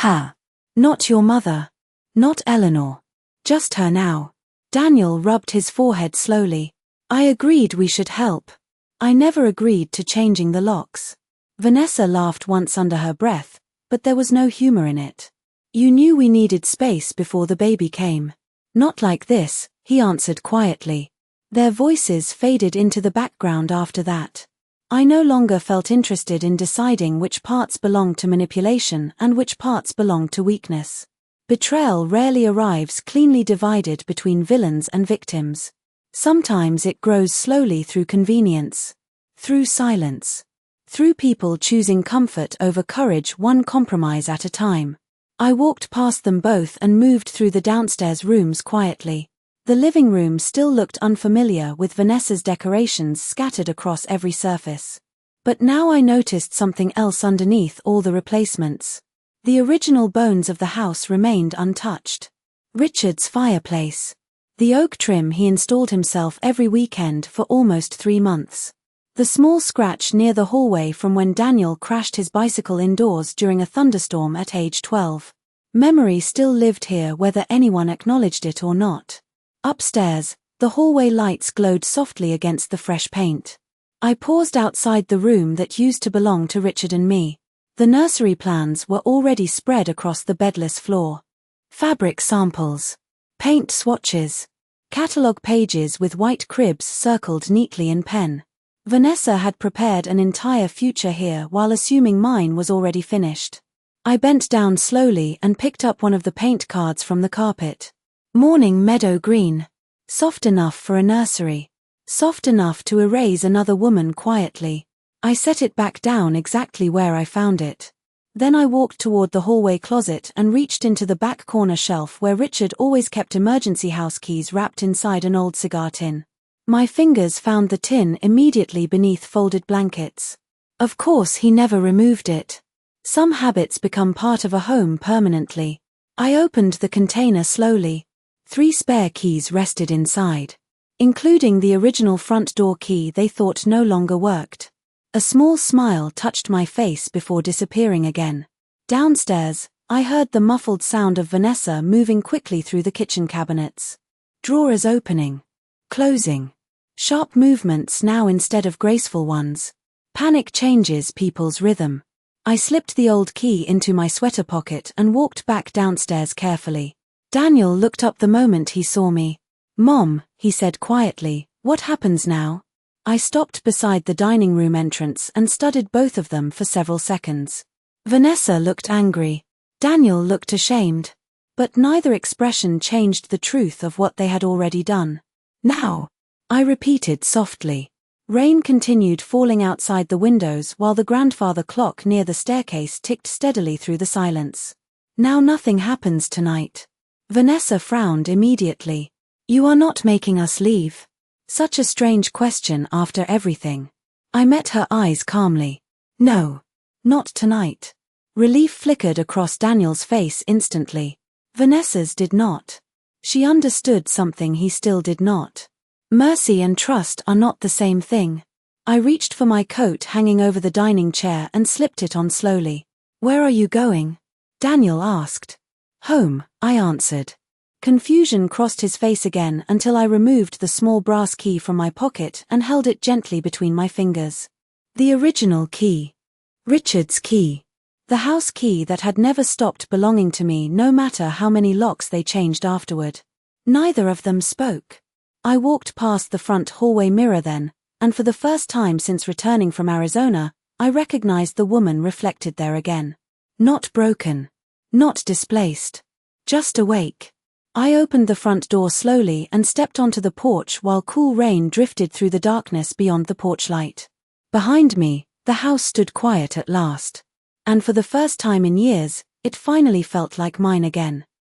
"Ha! Not your mother. Not Eleanor. Just her now." Daniel rubbed his forehead slowly. "I agreed we should help. I never agreed to changing the locks." Vanessa laughed once under her breath, but there was no humor in it. "You knew we needed space before the baby came." "Not like this," he answered quietly. Their voices faded into the background after that. I no longer felt interested in deciding which parts belonged to manipulation and which parts belonged to weakness. Betrayal rarely arrives cleanly divided between villains and victims. Sometimes it grows slowly through convenience. Through silence. Through people choosing comfort over courage, one compromise at a time. I walked past them both and moved through the downstairs rooms quietly. The living room still looked unfamiliar with Vanessa's decorations scattered across every surface. But now I noticed something else underneath all the replacements. The original bones of the house remained untouched. Richard's fireplace. The oak trim he installed himself every weekend for almost 3 months. The small scratch near the hallway from when Daniel crashed his bicycle indoors during a thunderstorm at age 12. Memory still lived here whether anyone acknowledged it or not. Upstairs, the hallway lights glowed softly against the fresh paint. I paused outside the room that used to belong to Richard and me. The nursery plans were already spread across the bedless floor. Fabric samples. Paint swatches. Catalogue pages with white cribs circled neatly in pen. Vanessa had prepared an entire future here while assuming mine was already finished. I bent down slowly and picked up one of the paint cards from the carpet. Morning meadow green. Soft enough for a nursery. Soft enough to erase another woman quietly. I set it back down exactly where I found it. Then I walked toward the hallway closet and reached into the back corner shelf where Richard always kept emergency house keys wrapped inside an old cigar tin. My fingers found the tin immediately beneath folded blankets. Of course he never removed it. Some habits become part of a home permanently. I opened the container slowly. 3 spare keys rested inside. Including the original front door key they thought no longer worked. A small smile touched my face before disappearing again. Downstairs, I heard the muffled sound of Vanessa moving quickly through the kitchen cabinets. Drawers opening. Closing. Sharp movements now instead of graceful ones. Panic changes people's rhythm. I slipped the old key into my sweater pocket and walked back downstairs carefully. Daniel looked up the moment he saw me. "Mom," he said quietly, "what happens now?" I stopped beside the dining room entrance and studied both of them for several seconds. Vanessa looked angry. Daniel looked ashamed. But neither expression changed the truth of what they had already done. "Now," I repeated softly. Rain continued falling outside the windows while the grandfather clock near the staircase ticked steadily through the silence. "Now nothing happens tonight." Vanessa frowned immediately. "You are not making us leave?" Such a strange question after everything. I met her eyes calmly. "No. Not tonight." Relief flickered across Daniel's face instantly. Vanessa's did not. She understood something he still did not. Mercy and trust are not the same thing. I reached for my coat hanging over the dining chair and slipped it on slowly. "Where are you going?" Daniel asked. "Home," I answered. Confusion crossed his face again until I removed the small brass key from my pocket and held it gently between my fingers. The original key. Richard's key. The house key that had never stopped belonging to me, no matter how many locks they changed afterward. Neither of them spoke. I walked past the front hallway mirror then, and for the first time since returning from Arizona, I recognized the woman reflected there again. Not broken. Not displaced. Just awake. I opened the front door slowly and stepped onto the porch while cool rain drifted through the darkness beyond the porch light. Behind me, the house stood quiet at last. And for the first time in years, it finally felt like mine again.